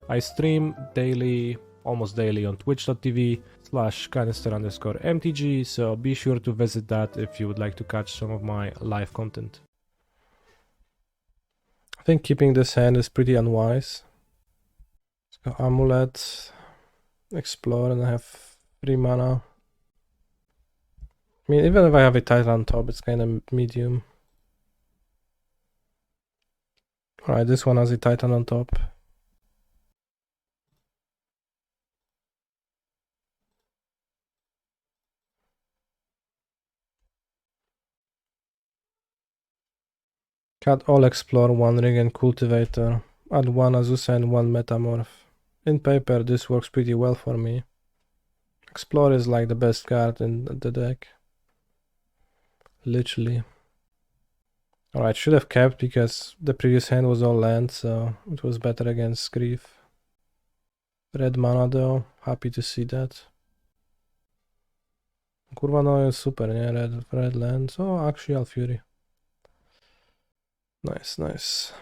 I stream daily, almost daily on twitch.tv/canister_mtg, so be sure to visit that if you would like to catch some of my live content. I think keeping this hand is pretty unwise. Let's go Amulet, Explore, and I have 3 mana. I mean, even if I have a Titan on top, it's kind of medium. Alright, this one has a Titan on top. Cut all Explore, 1 Ring and Cultivator. Add 1 Azusa and 1 Metamorph. In paper, this works pretty well for me. Explore is like the best card in the deck. Literally. Alright, should have kept because the previous hand was all land, so it was better against Grief. Red mana though, happy to see that. Kurwa no jest super, nie? Red land, so Axial Fury. Nice, nice.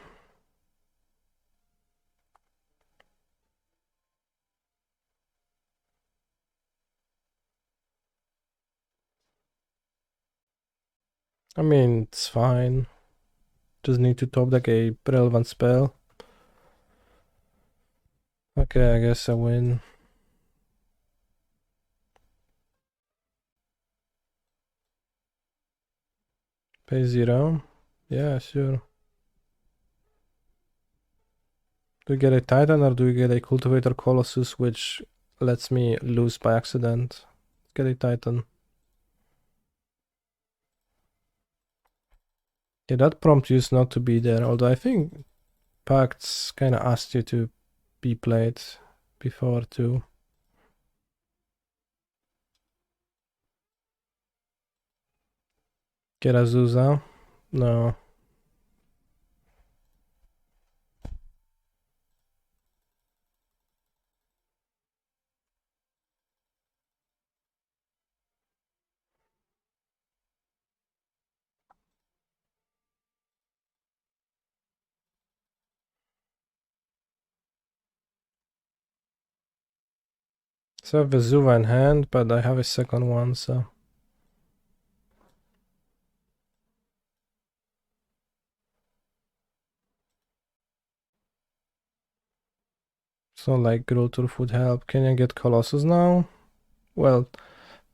I mean, it's fine. Just need to top deck a relevant spell. Okay, I guess I win. Pay 0. Yeah, sure. Do we get a Titan or do we get a Cultivator Colossus which lets me lose by accident? Get a Titan. Yeah, that prompt used not to be there, although I think Pacts kinda asked you to be played before too. Get Azusa? No. So I have Vesuva in hand, but I have a second one, so... It's not like Growturf would help. Can I get Colossus now? Well,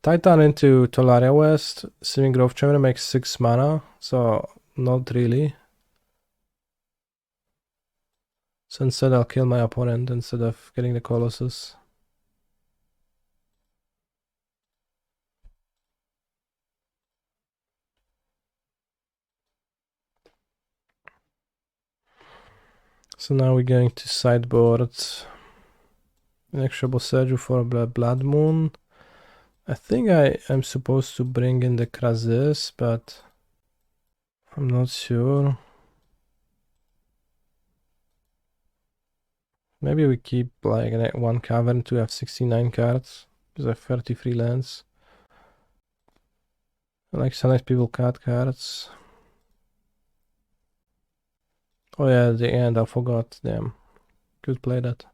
Titan into Tolaria West, Simic Growth Chamber makes 6 mana, so not really. So instead I'll kill my opponent instead of getting the Colossus. So now we're going to sideboard an extra Boseiju for the Blood Moon. I think I am supposed to bring in the Krasis, but I'm not sure. Maybe we keep like 1 Cavern to have 69 cards, because I have 33 lands. I like sometimes people cut cards. Oh yeah, at the end I forgot, damn. Could play that.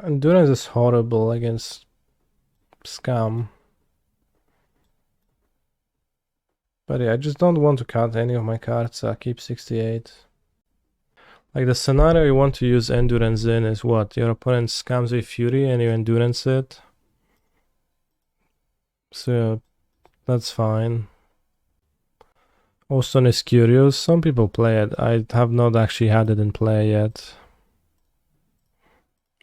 Endurance is horrible against Scam. But yeah, I just don't want to cut any of my cards, so I keep 68. Like the scenario you want to use Endurance in is what? Your opponent scams a Fury and you Endurance it. So that's fine. Austin is curious. Some people play it. I have not actually had it in play yet.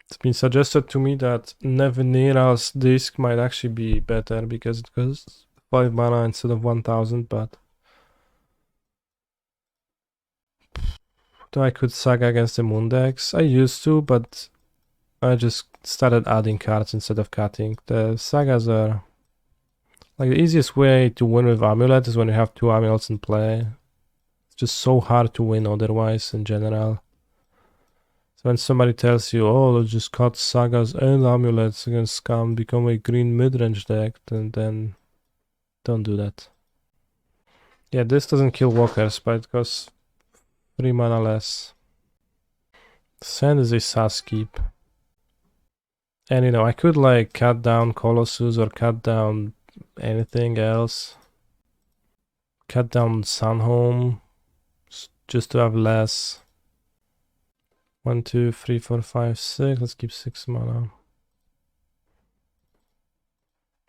It's been suggested to me that Nevinira's disc might actually be better because it costs 5 mana instead of 1000, but... Though I could Saga against the Moon decks. I used to, but I just started adding cards instead of cutting. The Sagas are... Like the easiest way to win with Amulet is when you have 2 Amulets in play. It's just so hard to win otherwise in general. So when somebody tells you, oh, let's just cut Sagas and Amulets against Scam, become a green midrange deck, then don't do that. Yeah, this doesn't kill walkers, but it costs 3 mana less. Sand is a sus keep. And you know, I could like cut down Colossus or cut down anything else. Cut down Sunhome just to have less. 1, 2, 3, 4, 5, 6. Let's keep 6 mana.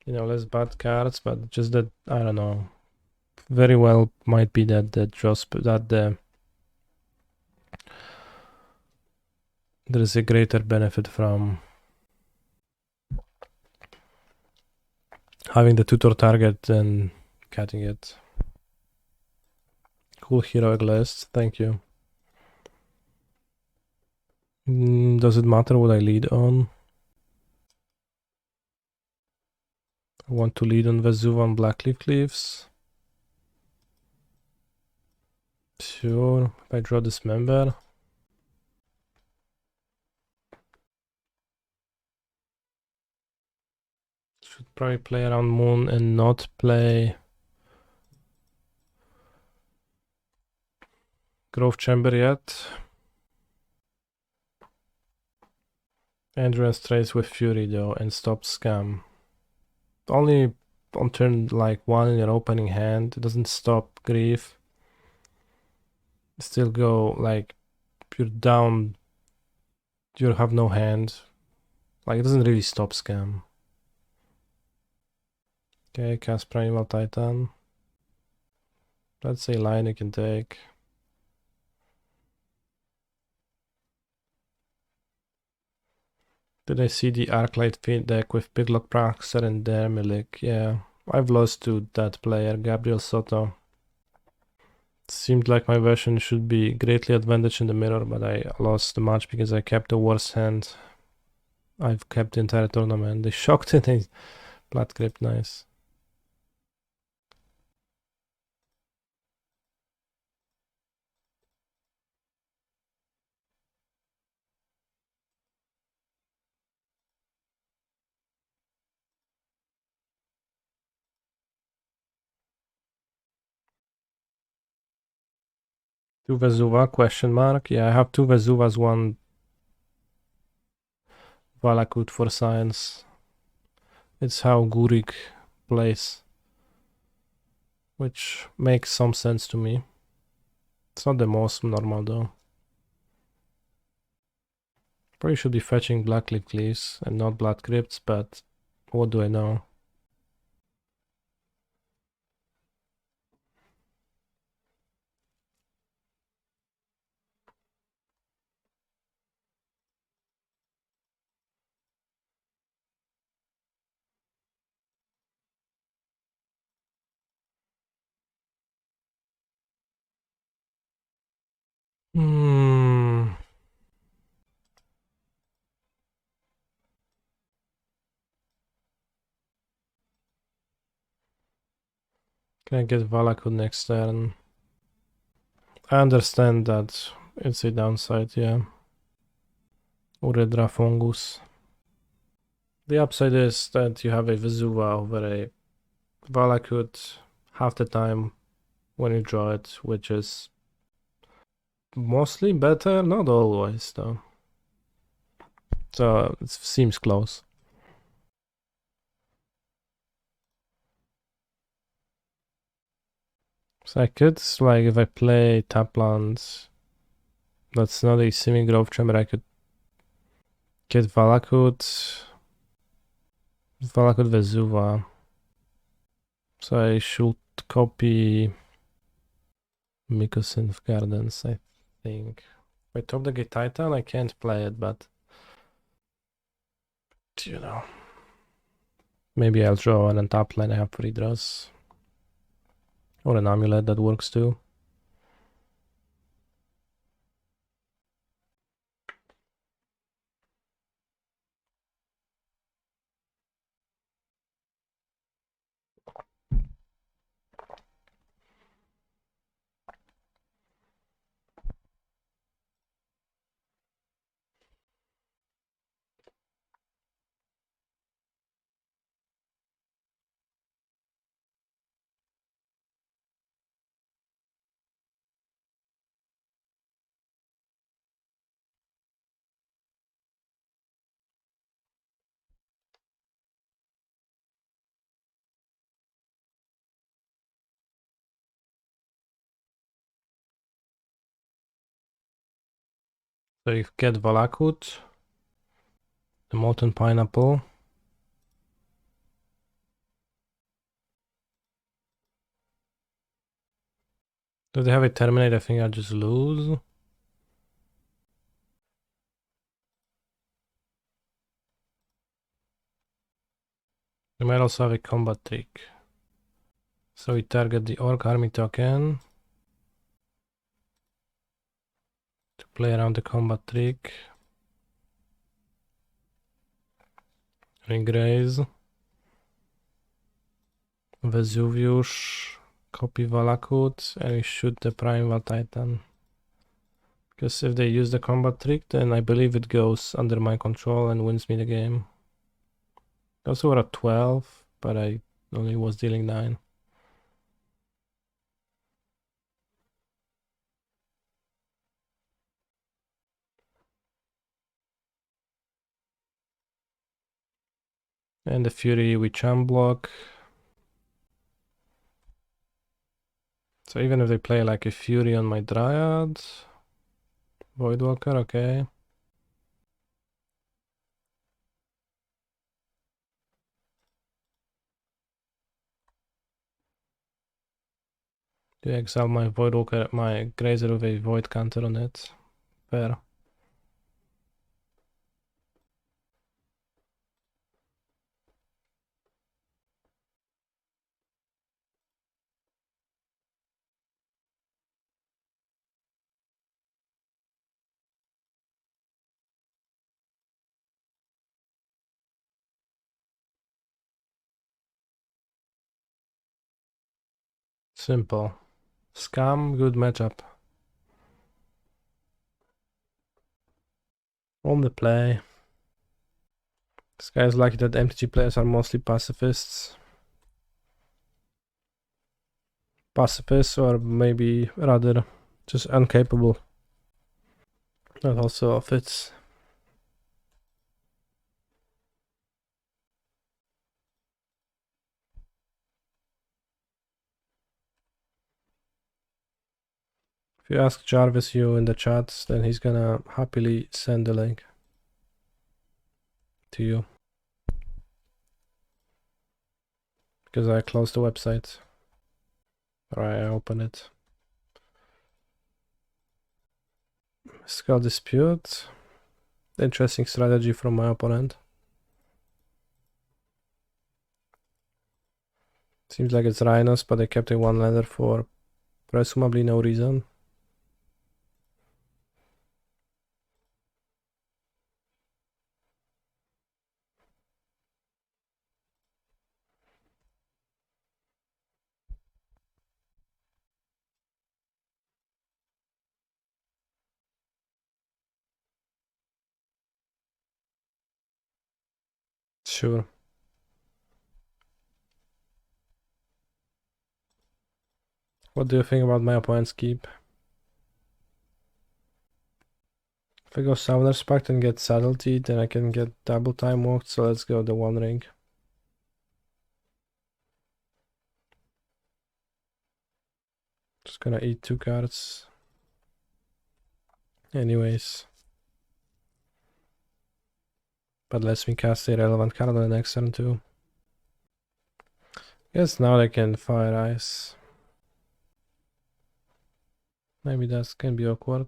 You know, less bad cards, but just that I don't know. Very well might be that there is a greater benefit from having the tutor target than cutting it. Cool heroic list, thank you. Does it matter what I lead on? I want to lead on Vesuva and Blackleaf Cleaves. Sure, if I draw Dismember. Should probably play around Moon and not play Grove Chamber yet. Endurance trades with Fury though and stop Scam. Only on turn like 1 in your opening hand. It doesn't stop Grief. Still go like you're down. You have no hand. Like it doesn't really stop Scam. Okay, cast Primeval Titan. Let's say line you can take. Did I see the Arclight feed deck with Piglock Praxer and Dermelic? Yeah, I've lost to that player, Gabriel Soto. Seemed like my version should be greatly advantage in the mirror, but I lost the match because I kept the worst hand I've kept the entire tournament. They shocked it, they Blood Crypt, nice. Two Vesuva, question mark. Yeah, I have two Vesuvas, one Valakut for science. It's how Gurik plays, which makes some sense to me. It's not the most normal though. Probably should be fetching Blackleaf Cleaves and not Blood Crypts, but what do I know? Hmm. Can I get Valakut next turn? I understand that it's a downside, yeah. Uredra Fungus. The upside is that you have a Vesuva over a Valakut half the time when you draw it, which is mostly better, not always though. So it seems close. So I could, like, if I play tap lands, that's not a Simic Grove Chamber, I could get Valakut Vesuva. So I should copy Mycosynth Gardens, I think. If I top the Gate Titan, I can't play it, but you know. Maybe I'll draw an untap line, I have 3 draws. Or an amulet that works too. So you get Valakut, the Molten Pineapple. Do they have a Terminate? I think I'll just lose. They might also have a combat trick. So we target the Orc Army token to play around the combat trick. Regraze. Vesuvius. Copy Valakut. And we shoot the Primeval Titan. Because if they use the combat trick, then I believe it goes under my control and wins me the game. Also were at 12, but I only was dealing 9. And the Fury we champ block. So even if they play like a Fury on my Dryad, Voidwalker, okay. Do exile my Voidwalker, my Grazer with a Void counter on it. Fair. Simple. Scam, good matchup. On the play. This guy is lucky that MTG players are mostly pacifists. Pacifists, or maybe rather just incapable. That also fits. If you ask Jarvis you in the chat, then he's gonna happily send the link to you. Because I closed the website. Alright, I open it. Skull Dispute. Interesting strategy from my opponent. Seems like it's Rhinos, but they kept a one-lander for presumably no reason. Sure. What do you think about my opponent's keep? If I go Summoner's Pact and get Subtlety, then I can get double time walked, so let's go the One Ring. Just gonna eat 2 cards. Anyways. But lets me cast a relevant card on the next turn too. Guess now they can Fire Ice. Maybe that can be awkward.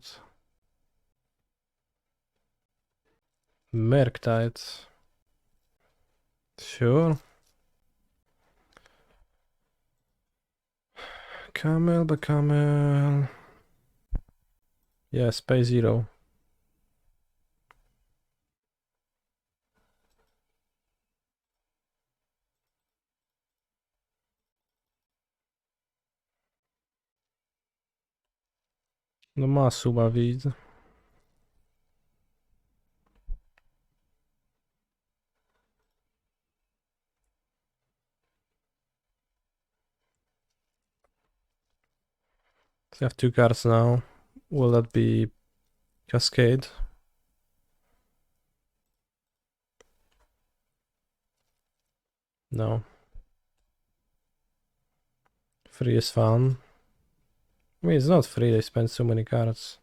Merktide. Sure. Camel, but Camel. Yeah, Space Zero. No má suba víc. So I have 2 cards now. Will that be Cascade? No. Free is fun. I mean, it's not free, they spend so many cards.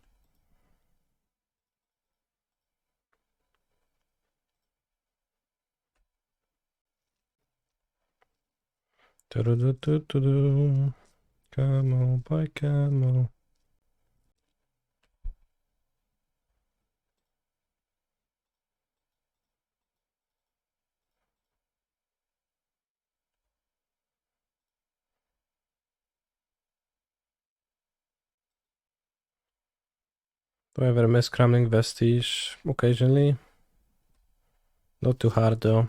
Camel by camel. Do I ever miss Crumbling Vestige? Occasionally. Not too hard though.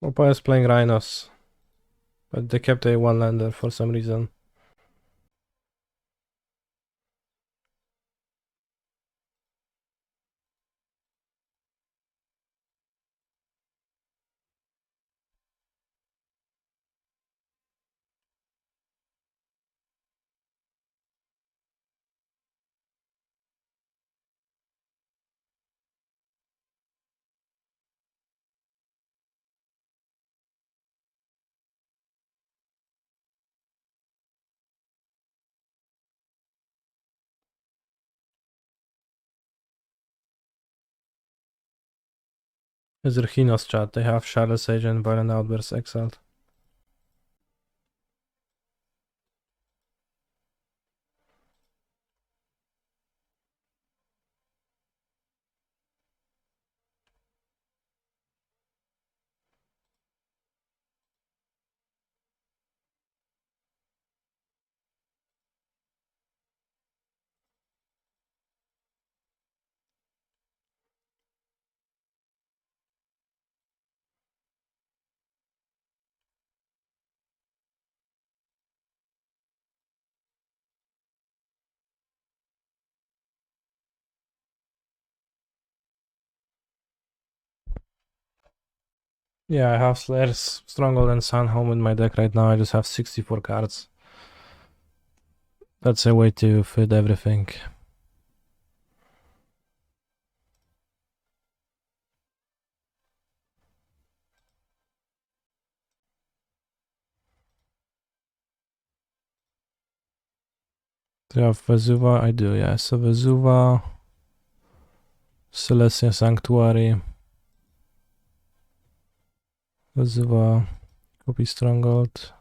Opa is playing Rhinos, but they kept a one-lander for some reason. Is Rhinos chat? They have Shadow Sage and Violent Outburst exiled. Yeah, I have Slayers Stronghold and Sunhome in my deck right now. I just have 64 cards. That's a way to fit everything. Do you have Vesuva? I do, yeah. So Vesuva, Selesnya Sanctuary, Vesuva, copy Stronghold.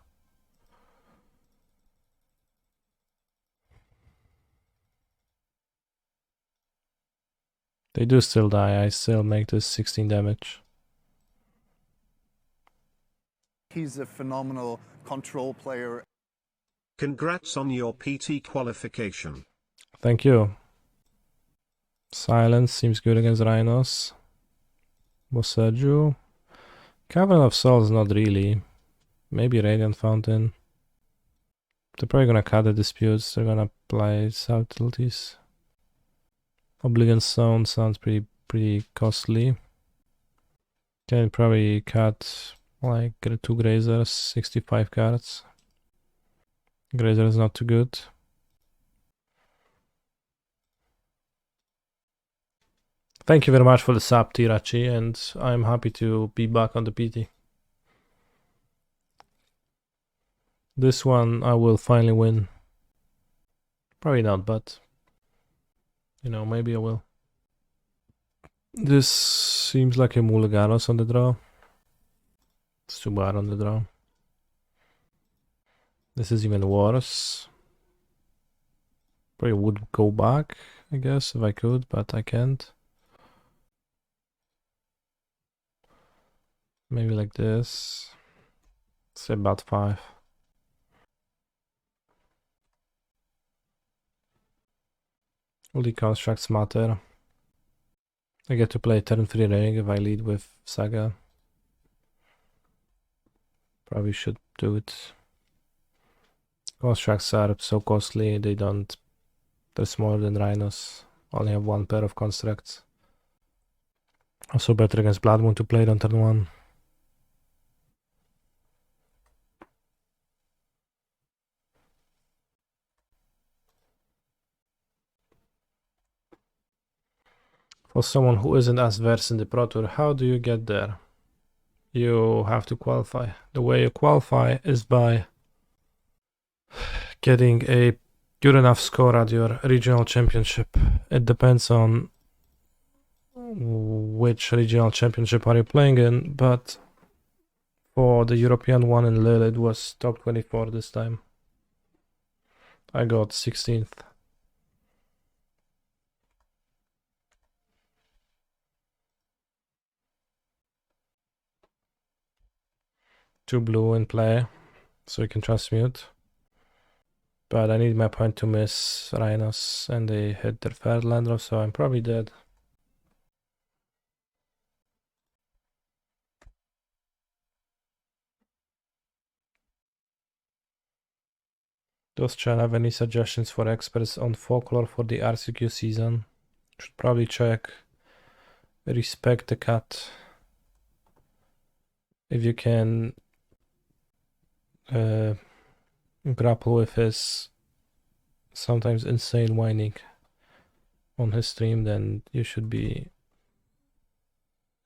They do still die. I still make this 16 damage. He's a phenomenal control player. Congrats on your PT qualification. Thank you. Silence seems good against Rhinos. Boseiju. Cavern of Souls, not really. Maybe Radiant Fountain. They're probably gonna cut the disputes. They're gonna apply subtleties. Oblivion Stone sounds pretty costly. Can probably cut like 2 Grazers, 65 cards. Grazer is not too good. Thank you very much for the sub, Tirachi, and I'm happy to be back on the PT. This one I will finally win. Probably not, but you know, maybe I will. This seems like a Mulagaros on the draw. It's too bad on the draw. This is even worse. Probably would go back, I guess, if I could, but I can't. Maybe like this. Say about 5. All the constructs matter. I get to play turn 3 ring if I lead with Saga. Probably should do it. Constructs are so costly, they're smaller than Rhinos. Only have 1 pair of constructs. Also better against Blood Moon to play it on turn 1. For someone who isn't as versed in the Pro Tour, how do you get there? You have to qualify. The way you qualify is by getting a good enough score at your regional championship. It depends on which regional championship are you playing in, but for the European one in Lille, it was top 24 this time. I got 16th. Two blue in play, so you can transmute. But I need my point to miss Rhinos, and they hit their third land drop, so I'm probably dead. Does Chan have any suggestions for experts on folklore for the RCQ season? Should probably check Respect the Cat. If you can grapple with his sometimes insane whining on his stream, then you should be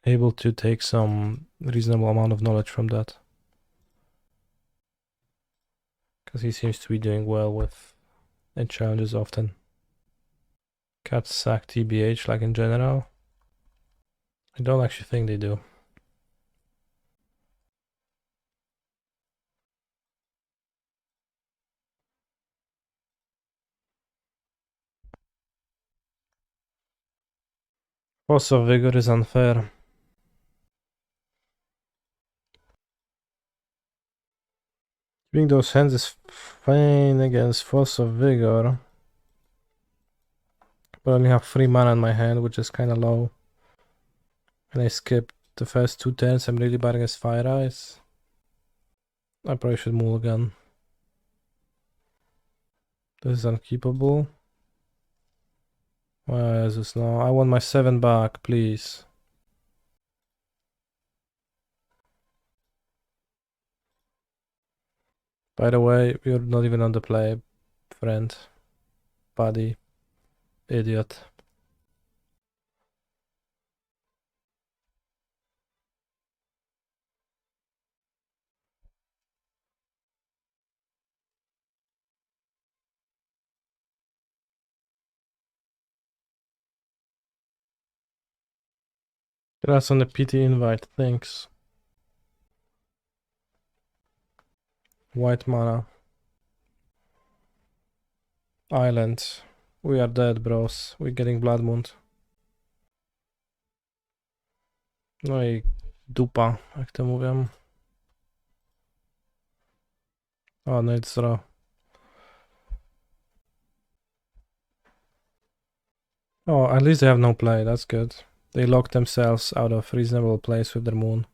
able to take some reasonable amount of knowledge from that. Because he seems to be doing well with challenges often. Cats sack TBH like in general? I don't actually think they do. Force of Vigor is unfair. Keeping those hands is fine against Force of Vigor. But I only have 3 mana in my hand, which is kinda low. And I skipped the first 2 turns. I'm really bad against Fire Eyes. I probably should mulligan. This is unkeepable. Why is this now? I want my 7 back, please. By the way, you're not even on the play, friend. Buddy. Idiot. Congrats on the PT invite, thanks. White mana. Island. We are dead, bros. We're getting Blood Moon. No i dupa, jak to mówią. O, no it's draw. Oh, at least they have no play, that's good. They locked themselves out of reasonable place with their moon.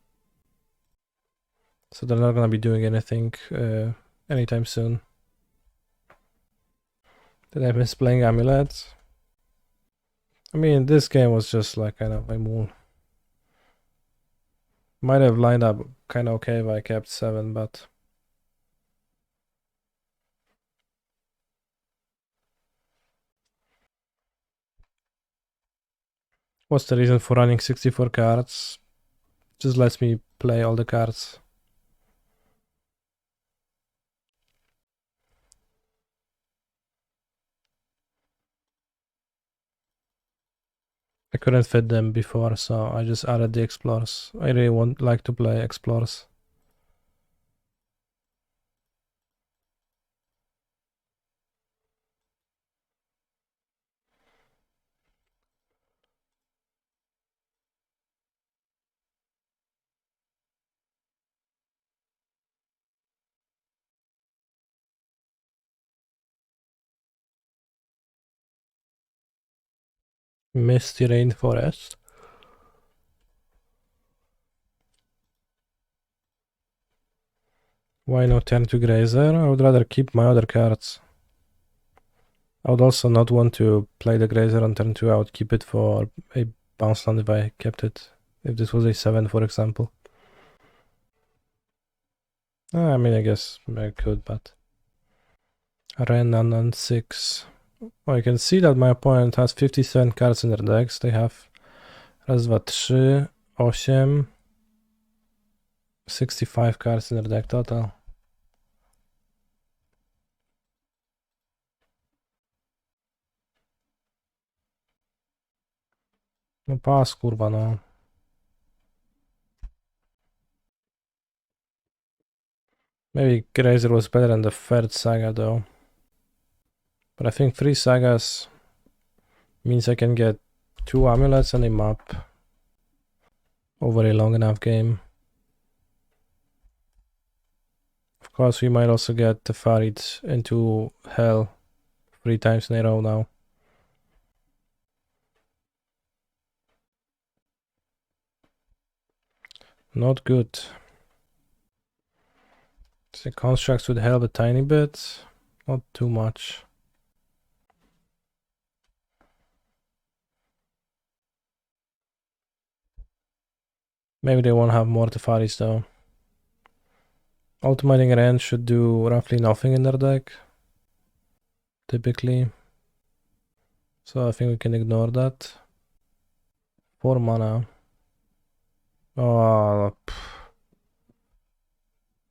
So they're not gonna be doing anything anytime soon. Did I miss playing Amulet? I mean, this game was just like kind of my moon. Might have lined up kind of okay if I kept 7, but... What's the reason for running 64 cards? Just lets me play all the cards. I couldn't fit them before, so I just added the Explorers. I really like to play Explorers. Misty Rainforest. Why not turn to Grazer? I would rather keep my other cards. I would also not want to play the Grazer on turn 2. I would keep it for a bounce land if I kept it. If this was a 7, for example. I mean, I guess I could, but... Renan on 6. Oh, you can see that my opponent has 57 cards in their decks. They have Raz, dwa, trzy, 8. 65 cards in their deck total. No pas, kurwa, no. Maybe Grazer was better than the third Saga, though. But I think 3 Sagas means I can get 2 Amulets and a map over a long enough game. Of course, we might also get the Farid into hell 3 times in a row now. Not good. The constructs would help a tiny bit, not too much. Maybe they won't have more Tefaris though. Ultimating Rend should do roughly nothing in their deck, typically. So I think we can ignore that. 4 mana. Oh,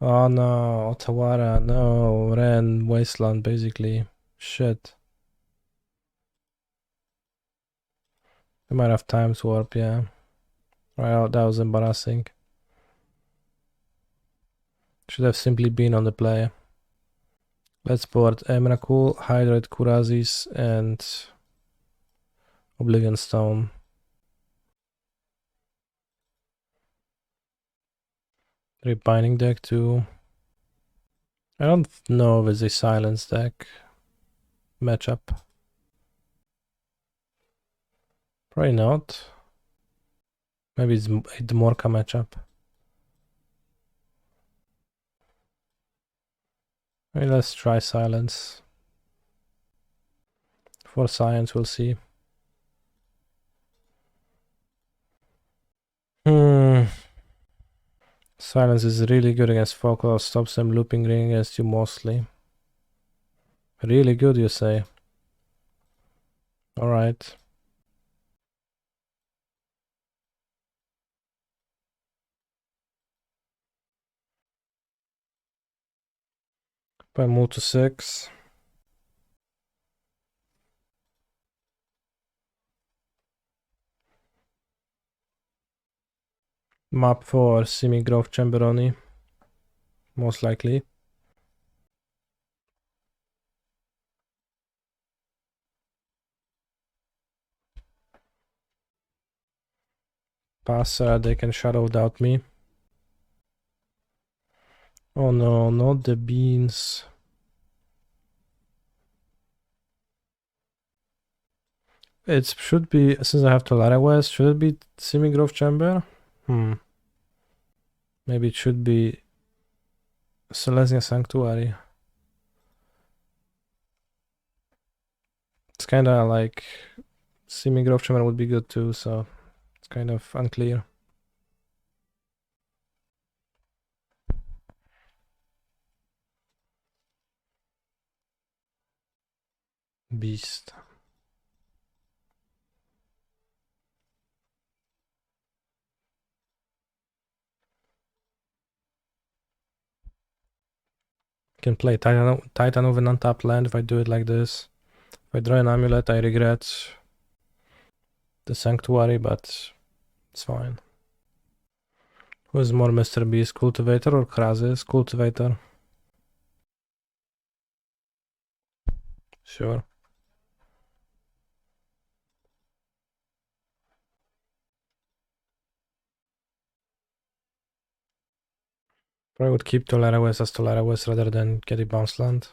oh no, Otawara, no, Ren, Wasteland basically. Shit. We might have Time Warp, yeah. Right, that was embarrassing. Should have simply been on the play. Let's board Emrakul, Hydroid Krasis, and Oblivion Stone. Rebinding deck too. I don't know if it's a silence deck matchup. Probably not. Maybe it's a Dmorka matchup. Maybe let's try silence. For science, we'll see. Silence is really good against Folklore, stops them looping ring against you mostly. Really good, you say? Alright. If I move to 6. Map for Simic Grove Chamberoni. Most likely. Pass, they can shadow without me. Oh no, not the beans. It should be, since I have Tolaria West, should it be Simic Grove Chamber? Maybe it should be Selesnya Sanctuary. It's kinda like Simic Grove Chamber would be good too, so it's kind of unclear. Beast. Can play Titan of an untapped land if I do it like this. If I draw an amulet, I regret the Sanctuary, but it's fine. Who's more Mr. Beast, Cultivator or Krasis? Cultivator. Sure. Probably would keep Tolaria West as Tolaria West rather than get a bounce land.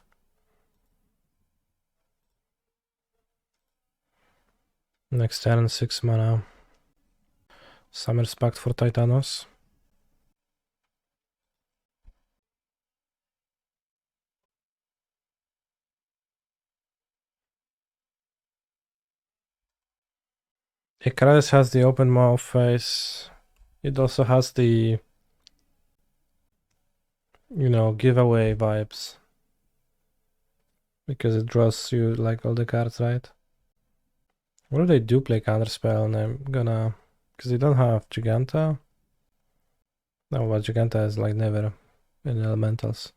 Next turn, 6 mana. Summer's Pact for Titanos. Krasis has the open mouth face. It also has the, giveaway vibes. Because it draws you like all the cards, right? What if they do play counterspell and I'm gonna Because they don't have Giganta. No, but Giganta is like never in elementals.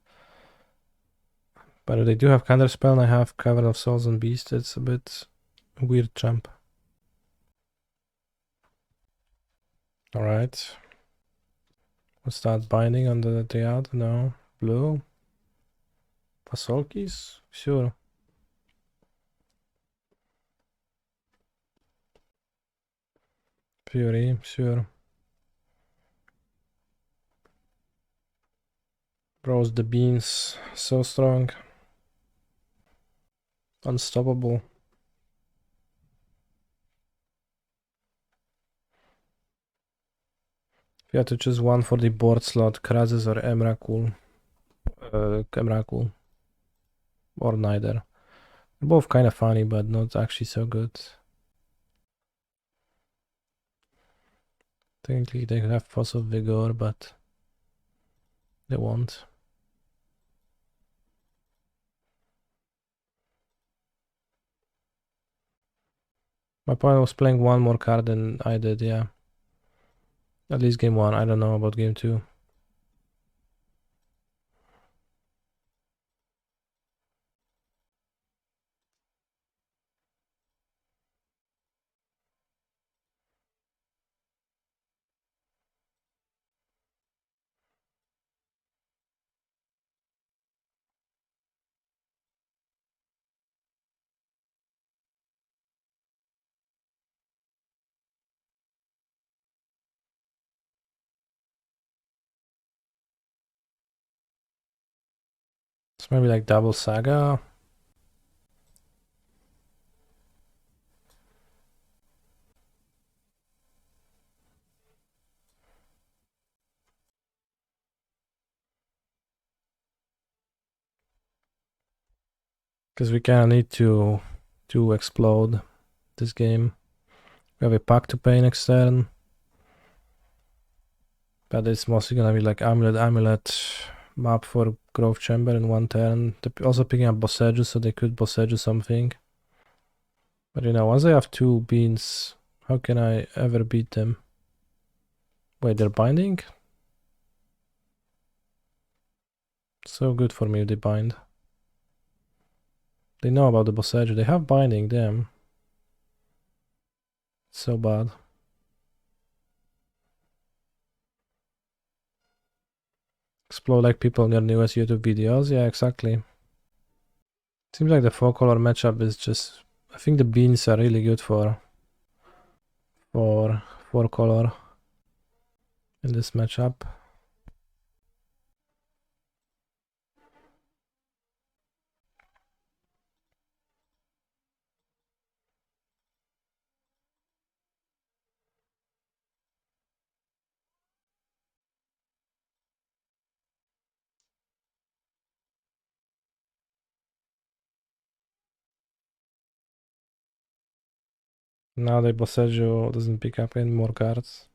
But if they do have counterspell and I have Cavern of Souls and Beast, it's a bit weird jump. Alright. We'll start binding on the Dryad. No. Blue. Pasolkis? Sure. Fury, sure. Bros the beans, so strong. Unstoppable. If you had to choose one for the board slot, Krasis or Emrakul. Emrakul. Or neither. They're both kind of funny, but not actually so good. Technically they have Fossil Vigor, but they won't. My opponent was playing one more card than I did, yeah. At least game 1, I don't know about game 2. It's maybe like double Saga. Because we kind of need to explode this game. We have a Pact to pay next turn. But it's mostly gonna be like Amulet map for Growth Chamber in one turn. They're also picking up Boseiju, so they could Boseiju something. But you know, once they have 2 beans, how can I ever beat them? Wait, they're binding? So good for me if they bind. They know about the Boseiju. They have binding, damn. So bad. Explode like people in their newest YouTube videos. Yeah, exactly. Seems like the 4-color matchup is just... I think the beans are really good for 4-color in this matchup. Now the Boseiju doesn't pick up any more cards.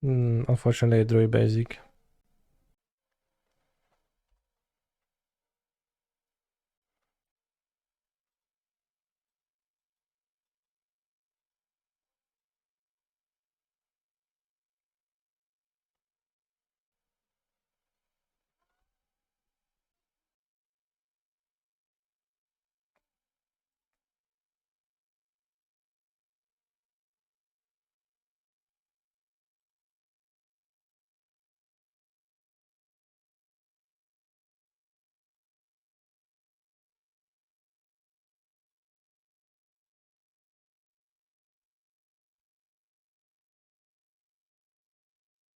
Unfortunately, I drew a basic.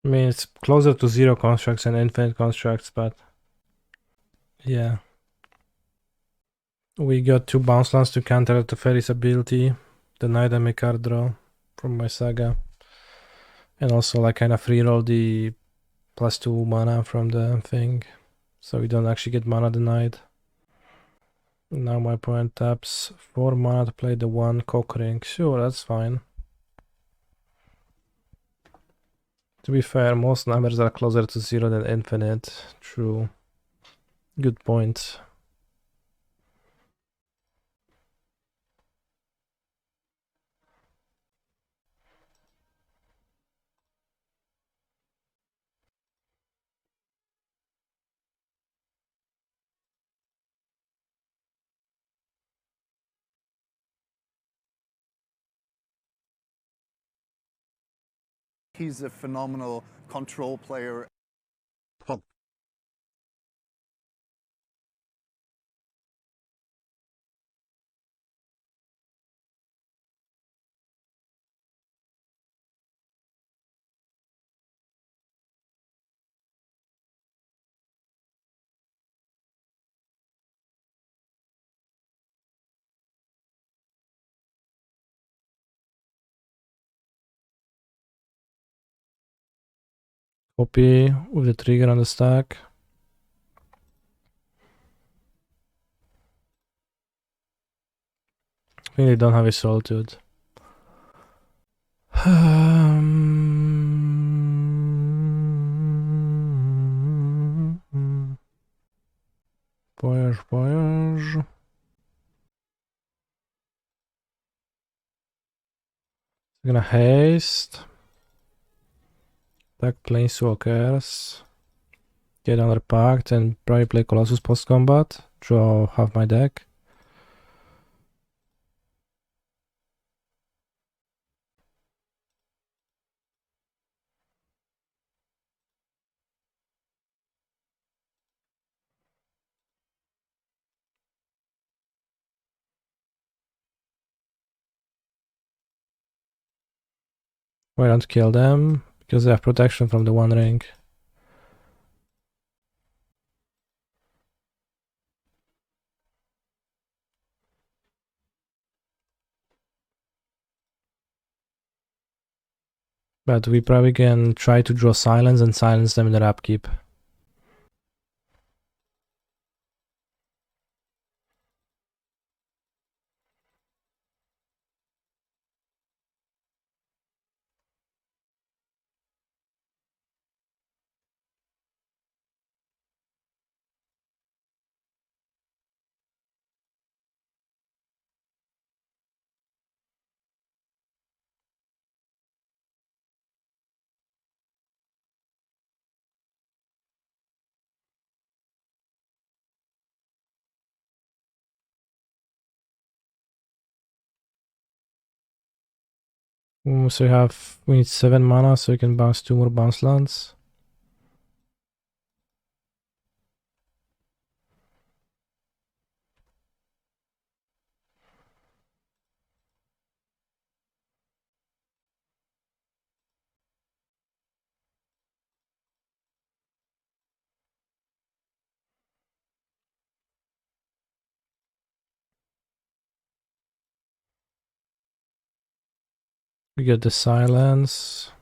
I mean, it's closer to 0 constructs and infinite constructs, but yeah. We got 2 bounce lands to counter the Fairy's ability, the dynamic card draw from my Saga, and also like kind of reroll the +2 mana from the thing, so we don't actually get mana denied. Now my opponent taps 4 mana to play the 1 Cock Ring. Sure, that's fine. To be fair, most numbers are closer to 0 than infinite. True. Good point. he's a phenomenal control player. Pog. Copy with the trigger on the stack. I think they don't have a Solitude. Voyage. I'm gonna haste. Attack Planeswalkers. Get another Pact and probably play Colossus post combat. Draw half my deck. Why don't kill them? Because they have protection from the One Ring. But we probably can try to draw silence and silence them in their upkeep. So we need 7 mana so we can bounce 2 more bounce lands. We get the silence.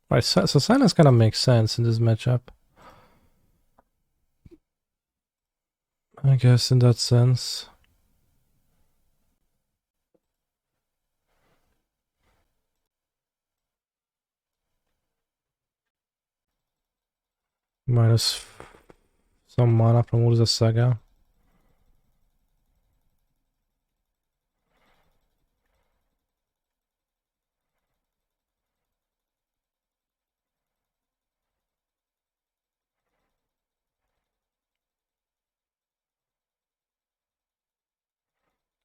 Right, so silence kind of makes sense in this matchup. I guess in that sense. Minus some mana from Urza Saga.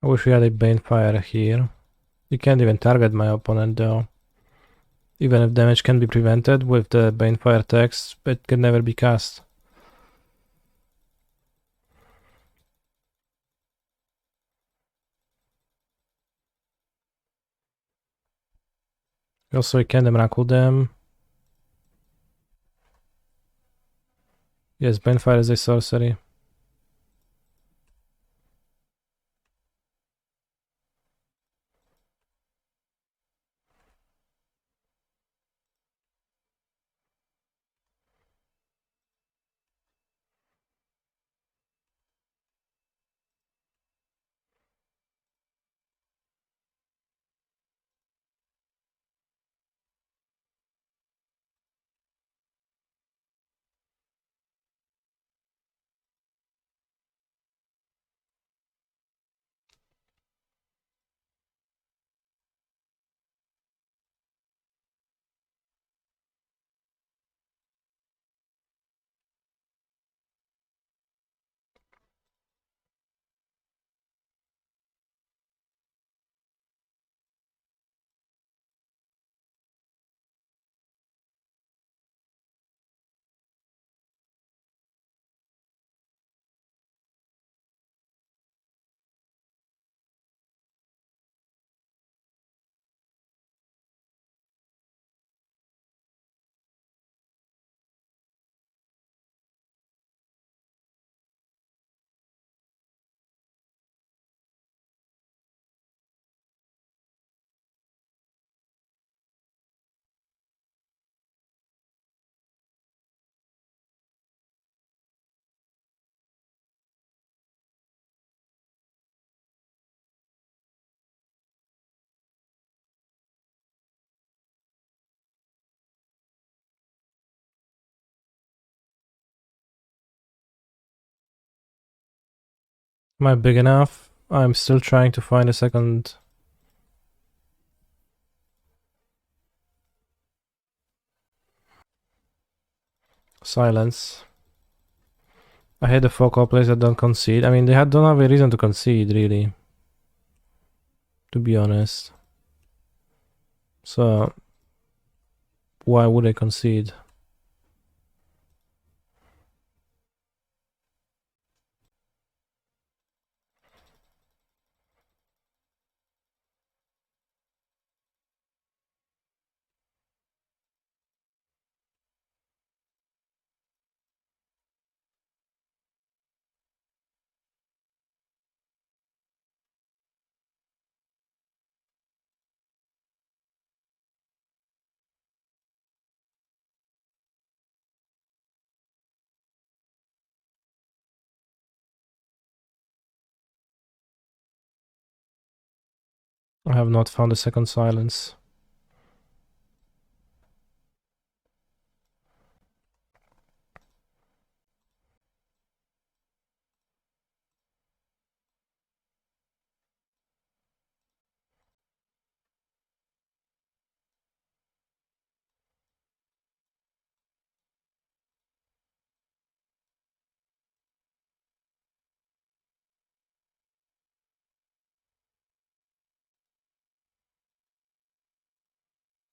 I wish we had a Banefire here. You can't even target my opponent though. Even if damage can be prevented with the Banefire text, it can never be cast. Also, I can Miracle them. Yes, Banefire is a sorcery. Am I big enough? I'm still trying to find a second. Silence. I hate the focal plays that don't concede. I mean, they don't have a reason to concede, really. To be honest. So, why would they concede? I have not found a second silence.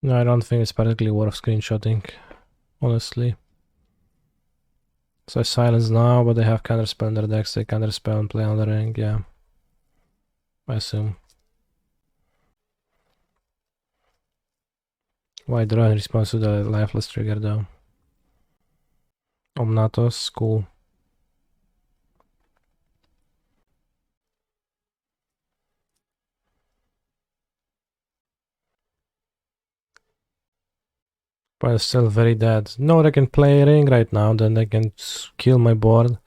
No, I don't think it's particularly worth screenshotting, honestly. So I silence now, but they have counterspell in their decks, they counterspell and play on the ring, yeah. I assume. Why draw in response to the lifeless trigger though? Omnatos, cool. But it's still very dead. No, they can play ring right now, then they can kill my board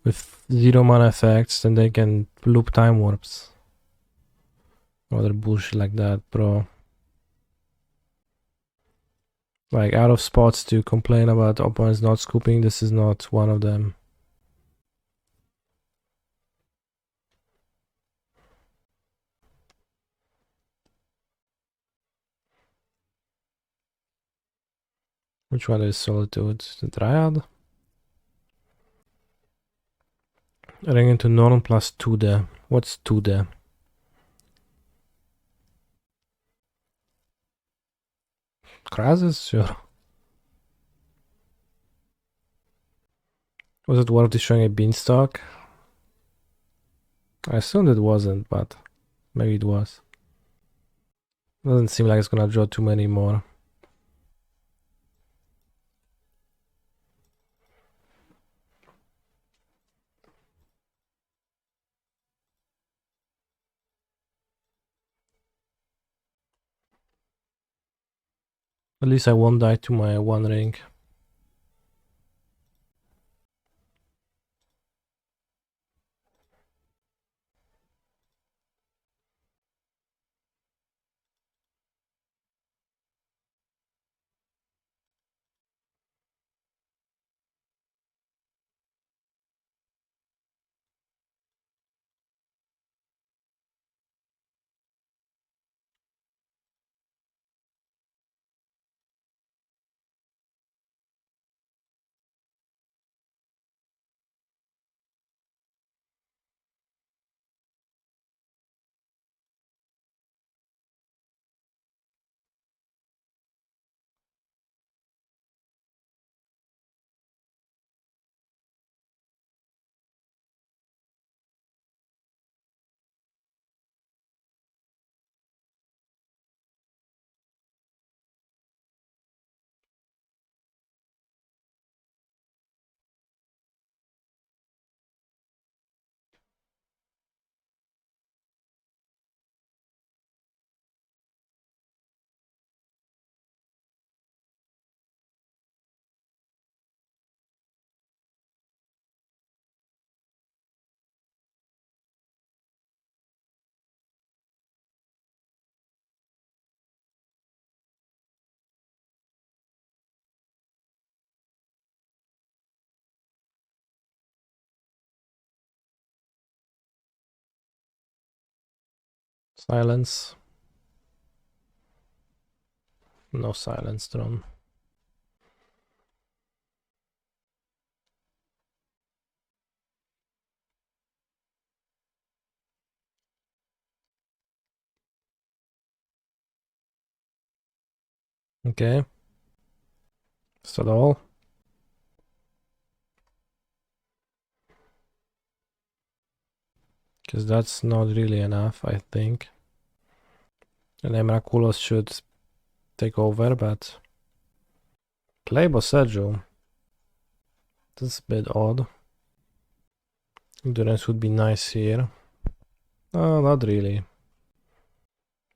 with 0 mana effects, then they can loop time warps. Other bullshit like that, bro. Like, out of spots to complain about opponents not scooping, this is not one of them. Which one is Solitude? The Dryad? Ring into Norn plus 2 there. What's 2 there? Krasis? Sure. Was it worth destroying a beanstalk? I assumed it wasn't, but maybe it was. Doesn't seem like it's gonna draw too many more. At least I won't die to my one ring. Silence. No silence drawn. Okay. Is that all? Because that's not really enough, I think. And Emrakulos should take over, but... Play Boseiju. That's a bit odd. Endurance would be nice here. Oh, not really.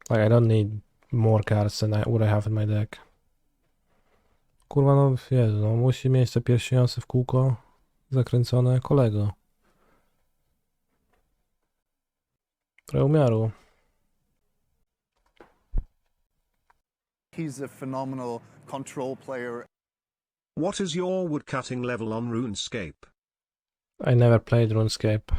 Like, I don't need more cards than what I have in my deck. Kurwa, no Jezu, no musi mieć te pierścieniące w kółko zakręcone kolego. Trochę umiaru. He's a phenomenal control player. What is your woodcutting level on RuneScape? I never played RuneScape.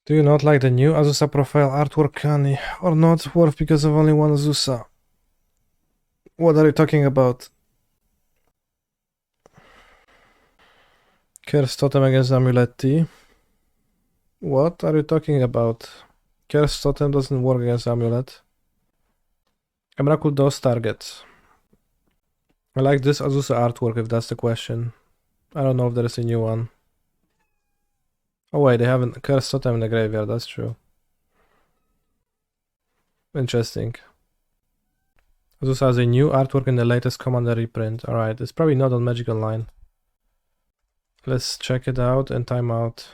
Do you not like the new Azusa profile artwork, Kani? Or not worth because of only one Azusa? What are you talking about? Curse Totem against Amulet. What are you talking about? Curse Totem doesn't work against Amulet. Emrakul does target. I like this Azusa artwork if that's the question. I don't know if there is a new one. Oh wait, they have a Curse Totem in the graveyard, that's true. Interesting. Azusa has a new artwork in the latest Commander reprint. Alright, it's probably not on Magic Online. Let's check it out and time out.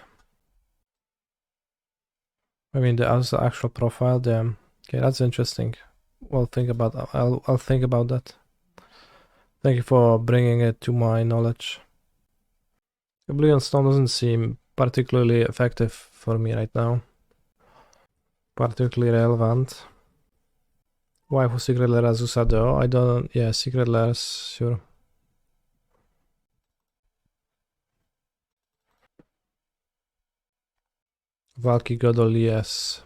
I mean the Azusa actual profile, damn. Okay, that's interesting. Well, I'll think about that. Thank you for bringing it to my knowledge. Oblivion Stone doesn't seem particularly effective for me right now. Particularly relevant. Waifu Secret Lair Azusa though, I don't... yeah, Secret Lairs, sure. Valky Godol, yes.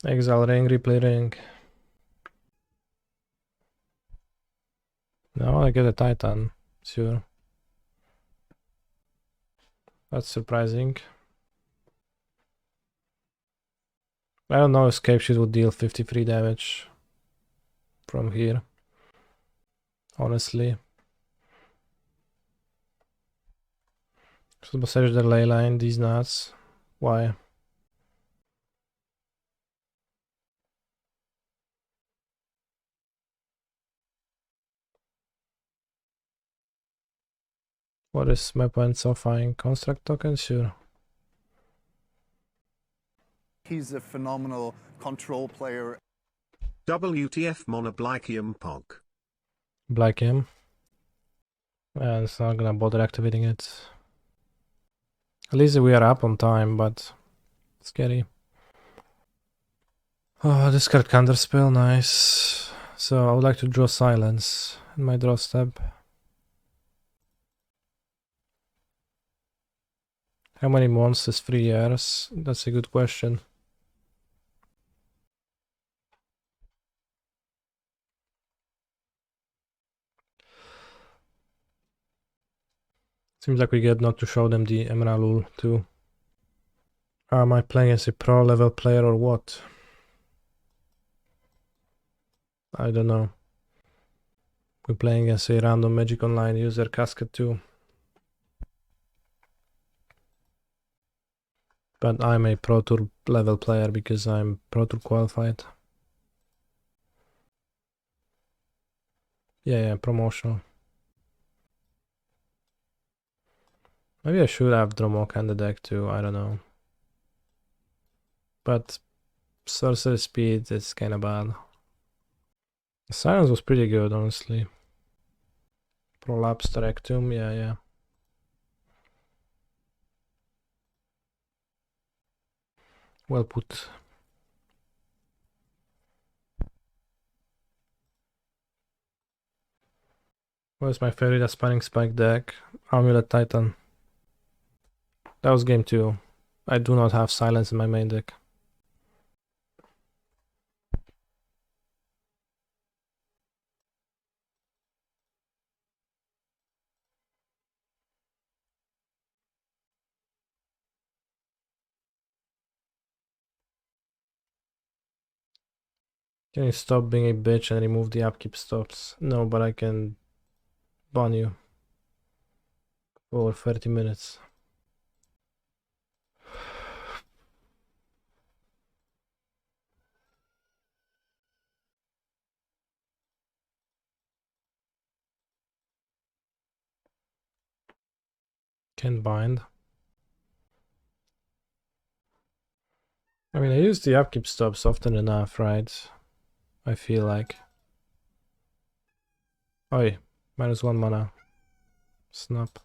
Exile Ring, Replay Ring. No, I get a Titan, sure. That's surprising. I don't know if Escape Shield would deal 53 damage from here. Honestly. Should Boseiju the Leyline, these nuts. Why? What is my point so fine? Construct token? Sure. He's a phenomenal control player. WTF Monoblycium Pog. Black him. And it's not gonna bother activating it. At least we are up on time, but scary. Oh, discard counterspell, nice. So I would like to draw silence in my draw step. How many monsters? 3 years? That's a good question. Seems like we get not to show them the Emerald too. Am I playing as a pro level player or what? I don't know. We're playing against a random Magic Online user, Cascade 2. But I'm a Pro Tour level player because I'm Pro Tour qualified. Yeah, promotional. Maybe I should have Dromoka in the deck too, I don't know. But sorcery speed is kinda bad. The silence was pretty good, honestly. Prolapse Rectum, yeah. Well put. What's my favorite Spanning Spike deck? Amulet Titan. That was game 2. I do not have silence in my main deck. Can you stop being a bitch and remove the upkeep stops? No, but I can ban you for 30 minutes. Can bind. I mean, I use the upkeep stops often enough, right? I feel like. Oi, -1 mana. Snap.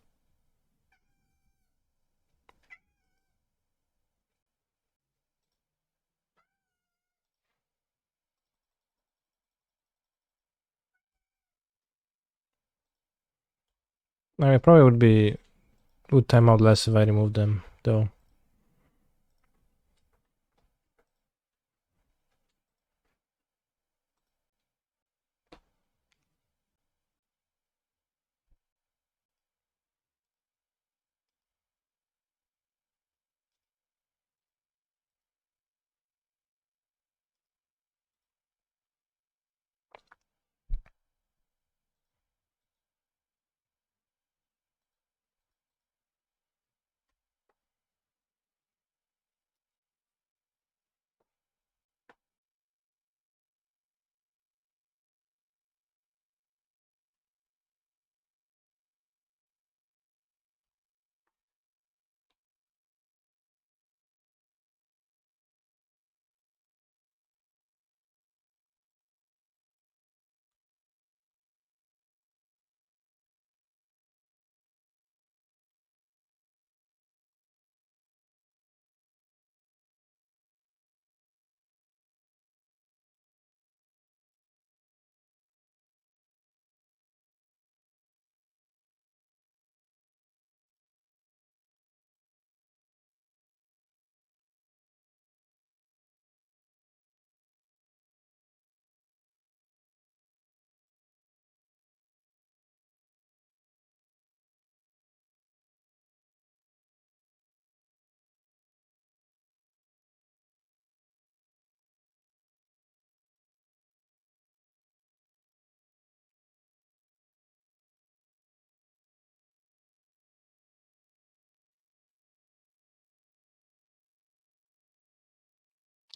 I mean, it probably would time out less if I remove them, though.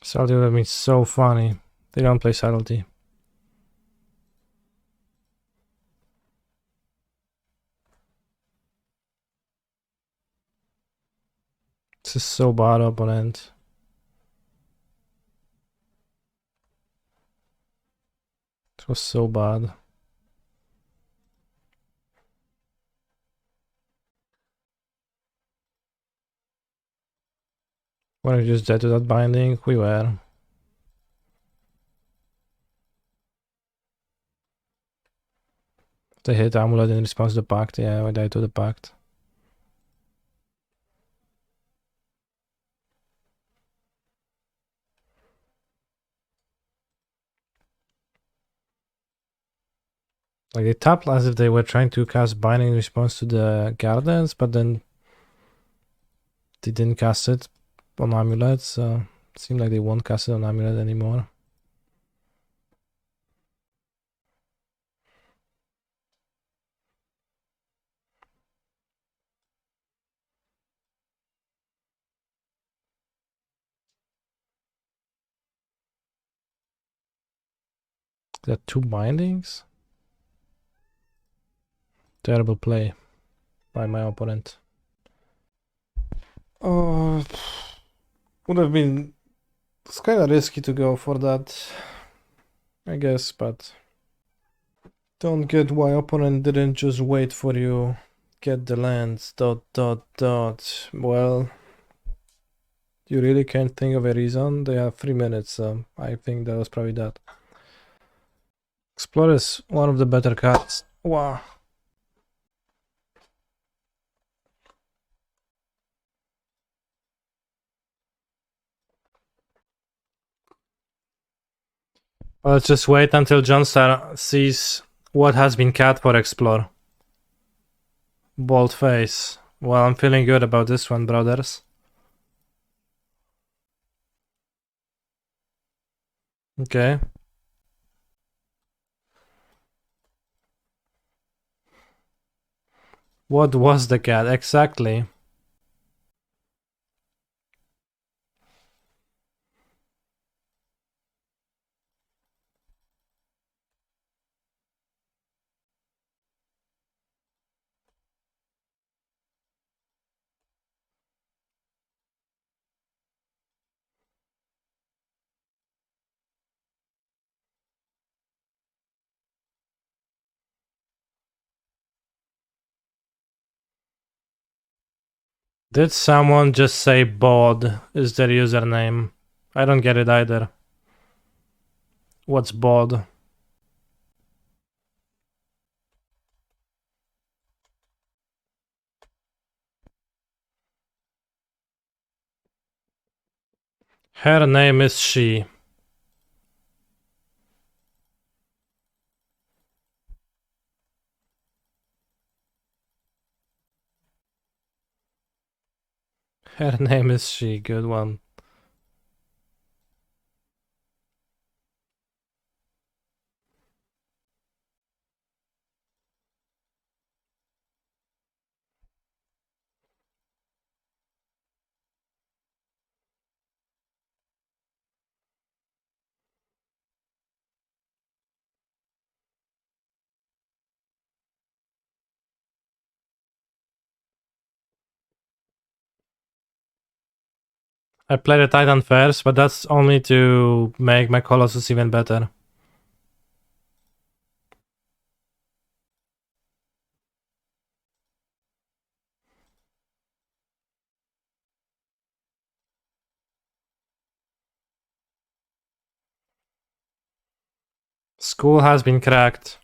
Subtlety would have been so funny. They don't play subtlety. This is so bad, opponent. It was so bad. Were we just dead to that binding? We were. They hit Amulet in response to the Pact. Yeah, we died to the Pact. Like, they tapped as if they were trying to cast binding in response to the Gardens, but then they didn't cast it on Amulet, so it seemed like they won't cast it on Amulet anymore. There are 2 bindings? Terrible play by my opponent. Oh, would have been... It's kind of risky to go for that, I guess, but... Don't get why opponent didn't just wait for you. Get the lands, ... Well... You really can't think of a reason? They have 3 minutes, so I think that was probably that. Explore is one of the better cards. Wow. Let's just wait until Johnstar sees what has been cut for Explore. Bold face. Well, I'm feeling good about this one, brothers. Okay. What was the cat exactly? Did someone just say bod is their username? I don't get it either. What's bod? Her name is she. Her name is she. Good one. I played a Titan first, but that's only to make my Colossus even better. School has been cracked.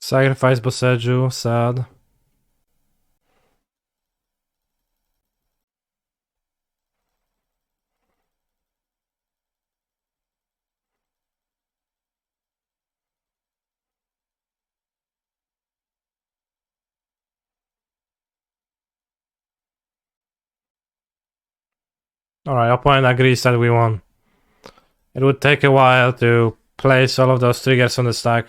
Sacrifice Boseiju, sad. Alright, opponent agrees that we won. It would take a while to place all of those triggers on the stack.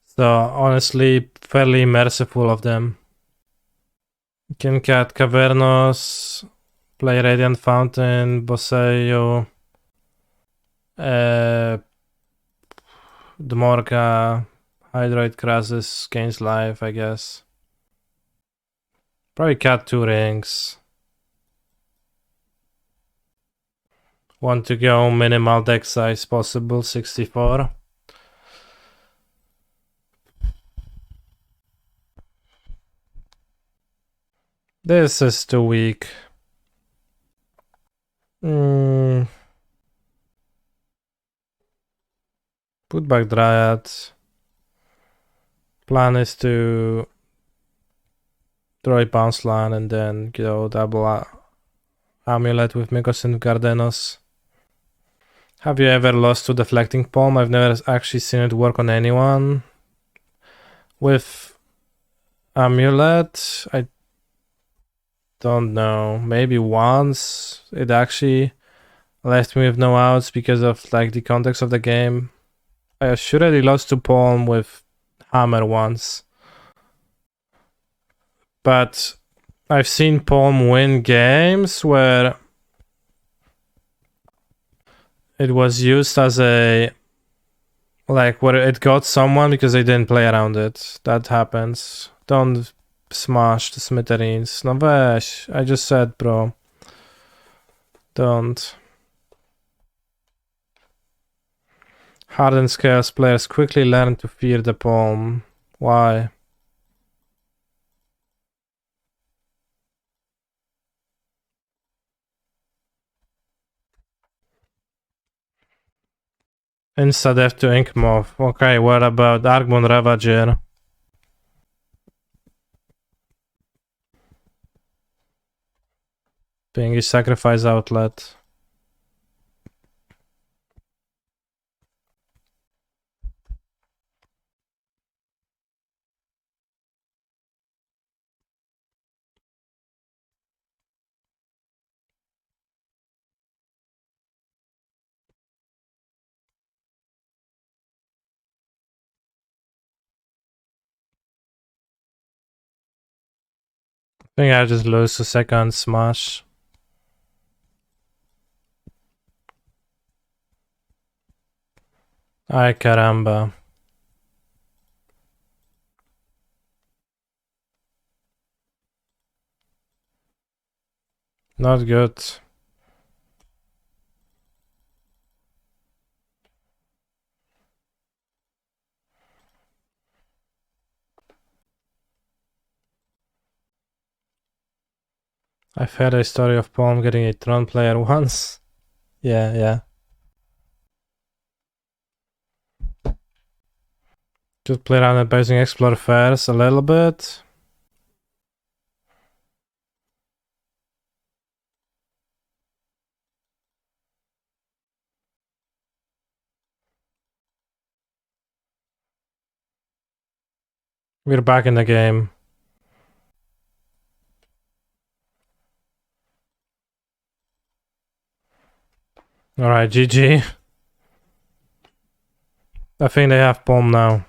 So honestly, fairly merciful of them. You can cut Cavernos, play Radiant Fountain, Boseiju, Dromoka, Hydroid Krasis gains life, I guess. Probably cut 2 rings. Want to go minimal deck size possible, 64. This is too weak. Put back Dryad. Plan is to throw a bounce line and then go double Amulet with Mycosynth Gardens. Have you ever lost to Deflecting Palm? I've never actually seen it work on anyone. With Amulet, I don't know. Maybe once it actually left me with no outs because of like the context of the game. I assuredly lost to Palm with Hammer once. But I've seen Palm win games where it was used as a like where it got someone because they didn't play around it. That happens. Don't smash the smithereens. No weź. I just said, bro. Don't. Hardened Chaos players quickly learn to fear the palm. Why? Insta-dev to Inkmoth. Okay, what about Argbon Ravager? Being a sacrifice outlet. I think I just lose to second smash. Ay caramba. Not good. I've heard a story of Palm getting a Tron player once. Yeah. Just play around and basing Explore first a little bit. We're back in the game. Alright, GG. I think they have Palm now.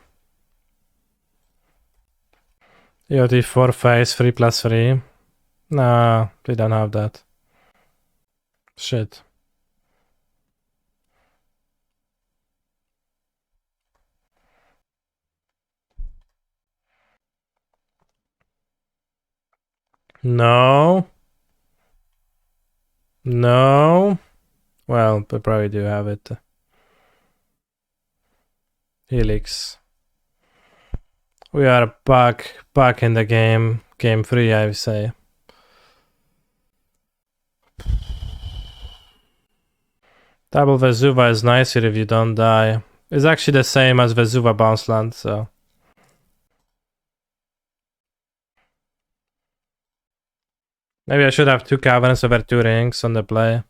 EOT 4 phase 3+3. Nah, they don't have that. Shit. No. No. Well, they probably do have it. Helix. We are back in the game. Game 3, I would say. Double Vesuva is nicer if you don't die. It's actually the same as Vesuva Bounce Land, so. Maybe I should have 2 caverns over 2 rings on the play.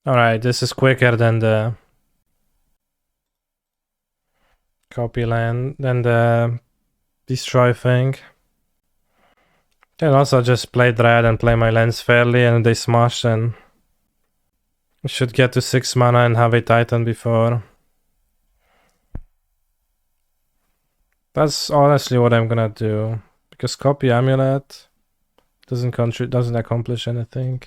Alright, this is quicker than the copy land, than the destroy thing. Can also just play Dryad and play my lands fairly, and they smash, and I should get to 6 mana and have a Titan before. That's honestly what I'm gonna do, because copy Amulet doesn't accomplish anything.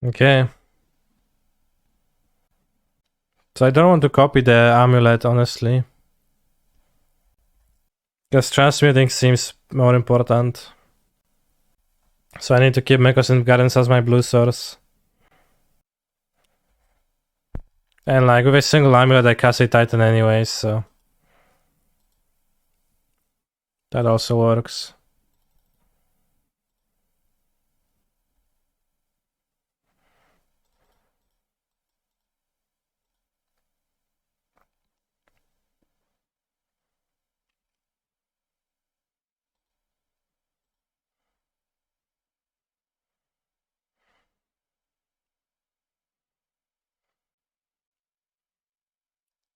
Okay. So I don't want to copy the amulet, honestly. Because transmuting seems more important. So I need to keep Mycosynth Gardens as my blue source. And like with a single amulet I cast a Titan anyways, so that also works.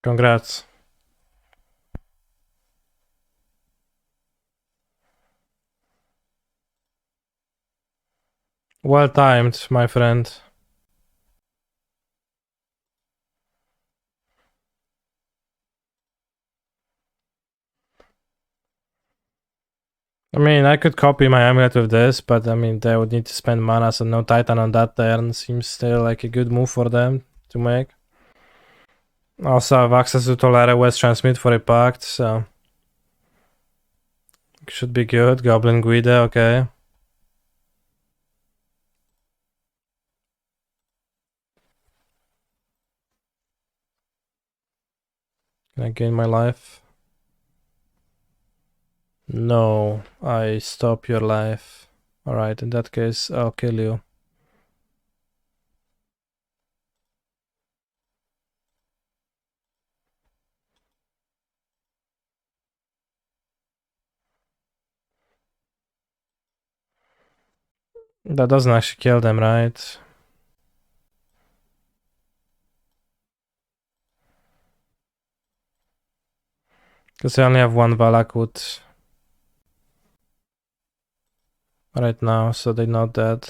Congrats. Well timed, my friend. I mean, I could copy my amulet with this, but I mean, they would need to spend mana, so no Titan on that turn seems still like a good move for them to make. Also have access to Tolaria West Transmute for a Pact, so should be good. Goblin Guide, okay. Can I gain my life? No, I stop your life. Alright, in that case, I'll kill you. That doesn't actually kill them, right? Because I only have one Valakut right now, so they're not dead.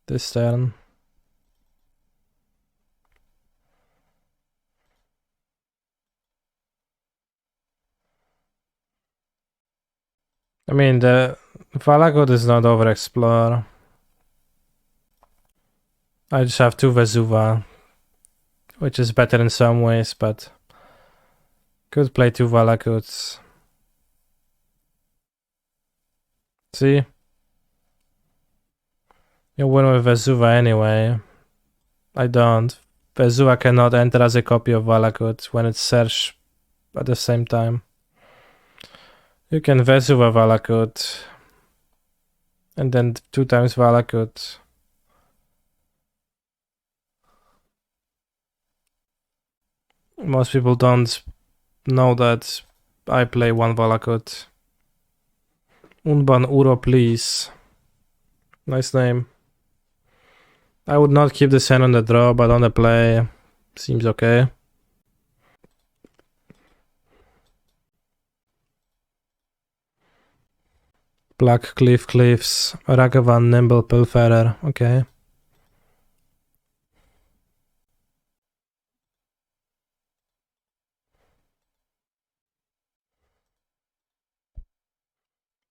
This turn. I mean, the Valakut is not overexplore. I just have two Vesuva, which is better in some ways, but could play two Valakuts. See? You win with Vesuva anyway. I don't. Vesuva cannot enter as a copy of Valakut when it's searched at the same time. You can Vesuva Valakut and then 2 times Valakut. Most people don't know that I play one Valakut. Unban Uro, please. Nice name. I would not keep the Sen on the draw, but on the play seems okay. Black Cliffs, Ragavan, Nimble Pilferer, okay.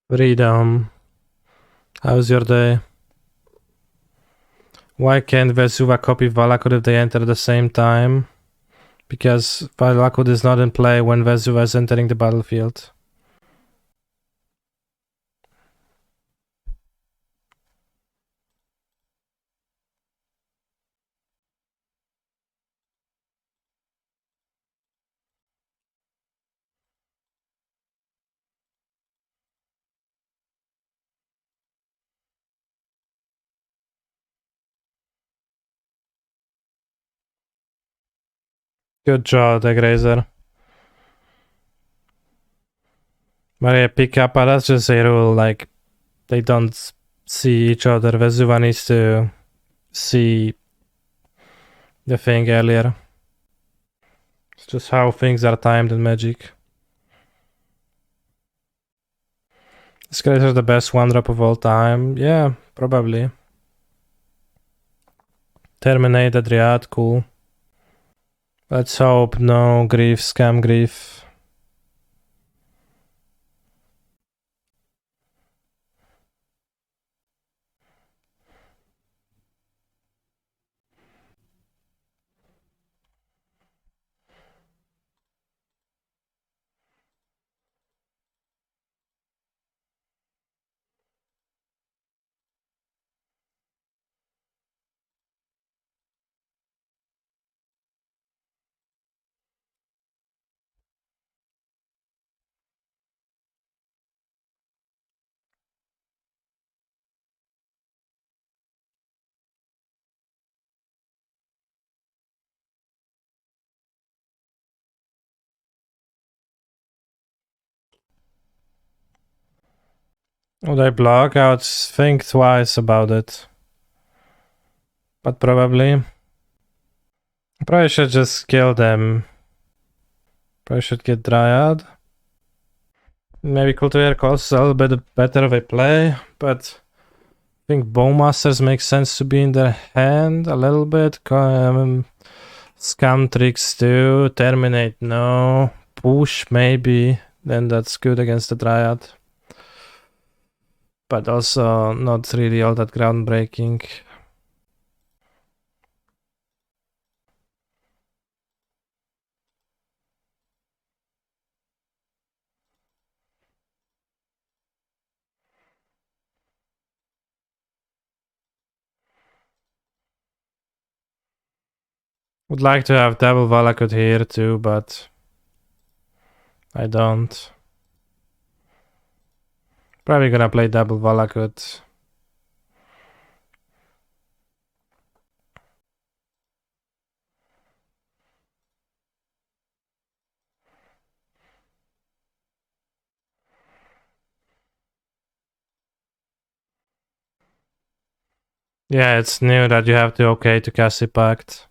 Freedom. How's your day? Why can't Vesuva copy Valakut if they enter at the same time? Because Valakut is not in play when Vesuva is entering the battlefield. Good job, the Grazer. Maria, pick up, but that's just a rule, like, they don't see each other. Vesuva needs to see the thing earlier. It's just how things are timed in Magic. This Grazer is the best 1-drop of all time. Yeah, probably. Terminate the Dryad, cool. Let's hope no grief, scam grief. Would I block? I would think twice about it. But probably. Probably should just kill them. Probably should get Dryad. Maybe Cultivator Colossus a little bit better of a play, but I think Bowmasters make sense to be in their hand a little bit. Scam Tricks too. Terminate, no. Push, maybe. Then that's good against the Dryad. But also not really all that groundbreaking. Would like to have double Valakut here too, but I don't. Probably gonna play double Valakut. Yeah, it's new that you have to okay to cast a Pact.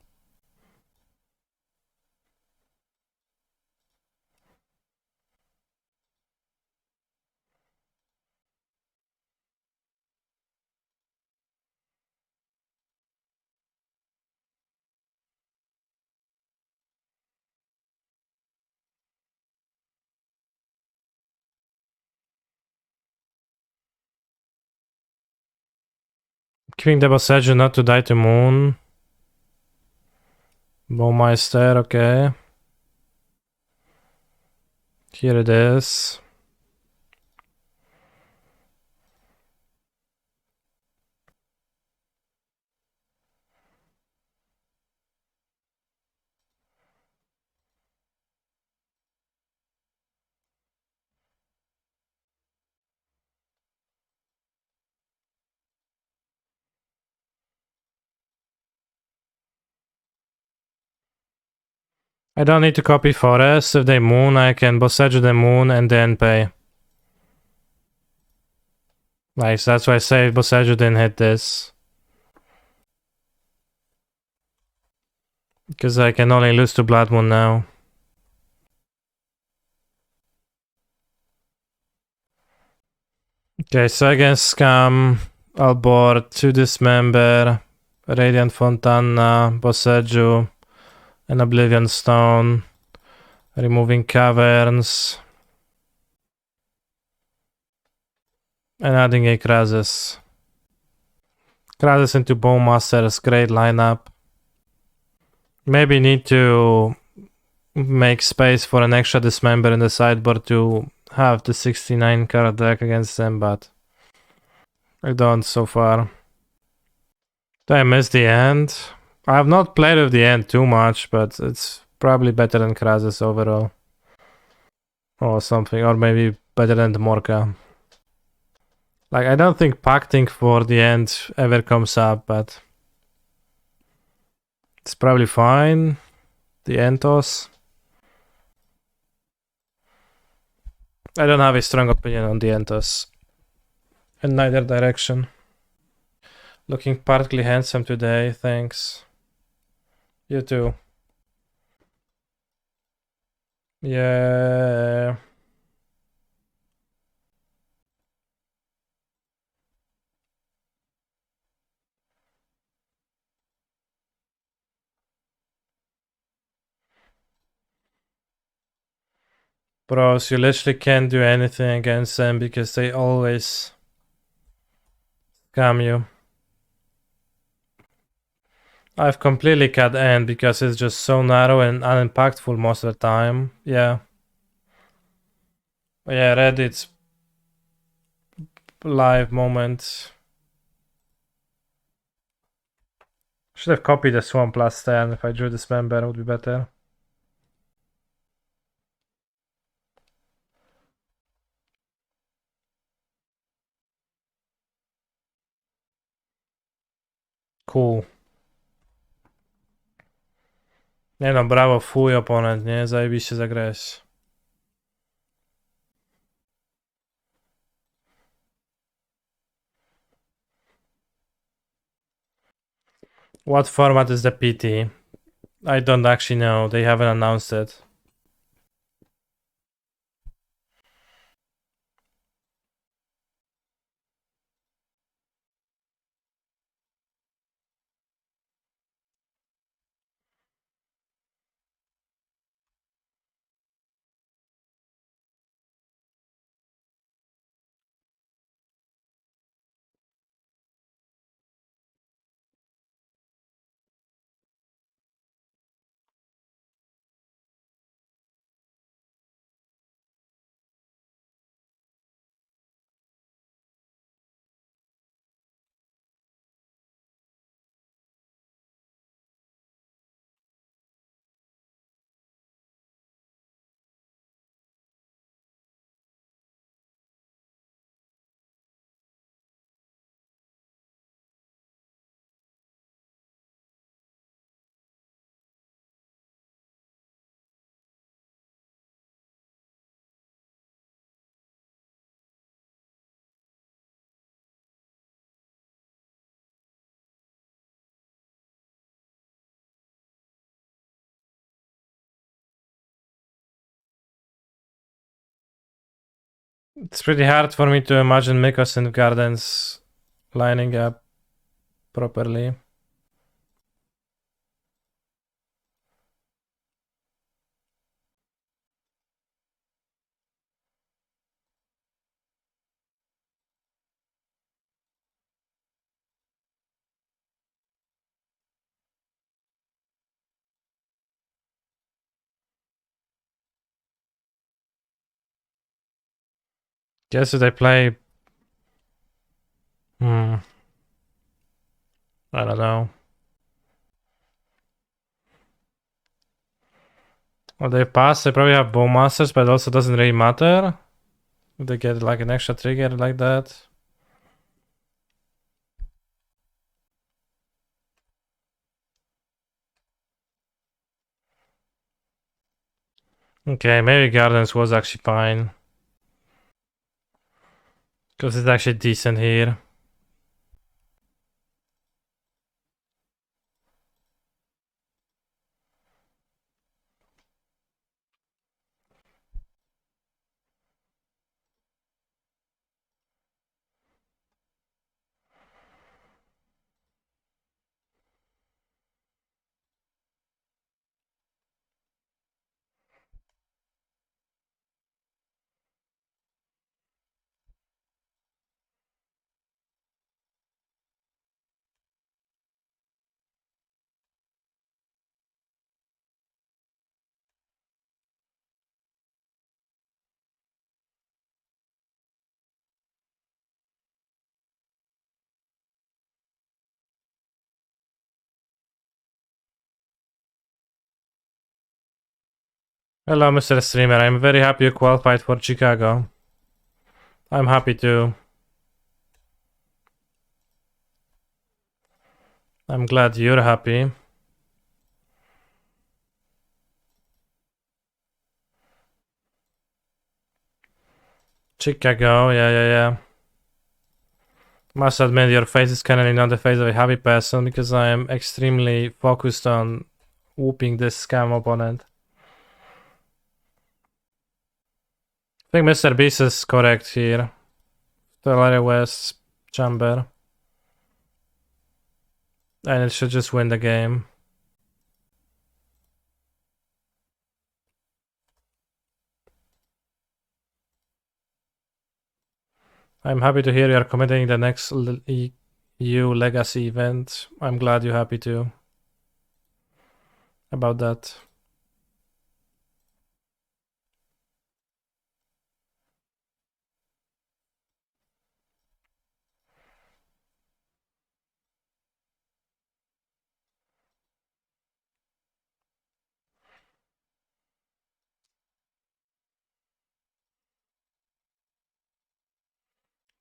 Keeping the Boseiju not to die to Moon. Bowmeister, okay. Here it is. I don't need to copy Forest. If they Moon, I can Boseiju the Moon and then pay. Nice, that's why I say Boseiju didn't hit this. Because I can only lose to Blood Moon now. Okay, so against Scam, I'll board 2 Dismember, Radiant Fontana, Boseiju, and Oblivion Stone, removing Caverns, and adding a Krasis. Krasis into Bowmasters, great lineup. Maybe need to make space for an extra Dismember in the sideboard to have the 69 card deck against them, but I don't so far. Did I miss the end? I have not played with the end too much, but it's probably better than Krasis overall. Or something, or maybe better than the Morka. Like, I don't think pacting for the end ever comes up, but it's probably fine. The Entos. I don't have a strong opinion on the Entos. In neither direction. Looking partly handsome today, thanks. You too. Yeah. Bros, you literally can't do anything against them because they always scam you. I've completely cut end because it's just so narrow and unimpactful most of the time. Yeah. Yeah, Reddit's live moment. Should have copied the Swamp last turn. If I drew this member, it would be better. Cool. Nie no, brawo, fuj oponent, nie? Zajebiście zagrałeś. What format is the PT? I don't actually know. They haven't announced it. It's pretty hard for me to imagine Mycosynth Gardens lining up properly. Guess if they play... I don't know. Well, they pass, they probably have Bowmasters, but it also doesn't really matter. If they get like an extra trigger like that. Okay, maybe Gardens was actually fine. Because it's actually decent here. Hello, Mr. Streamer. I'm very happy you qualified for Chicago. I'm happy too. I'm glad you're happy. Chicago, yeah. Must admit, your face is currently not the face of a happy person because I am extremely focused on whooping this scam opponent. I think Mr. Beast is correct here. Tolaria West, Chamber. And it should just win the game. I'm happy to hear you are committing the next EU Legacy event. I'm glad you're happy too about that.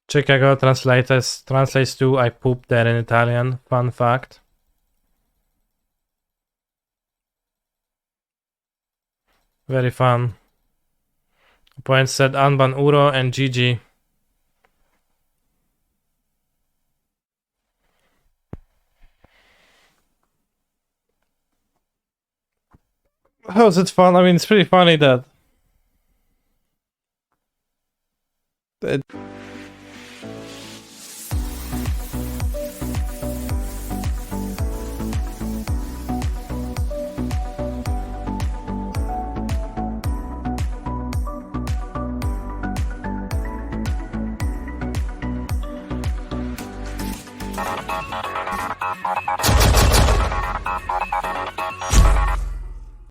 Chicago translates to I pooped there in Italian. Fun fact. Very fun. Point said Anban Uro and GG. How is it fun? I mean, it's pretty funny that it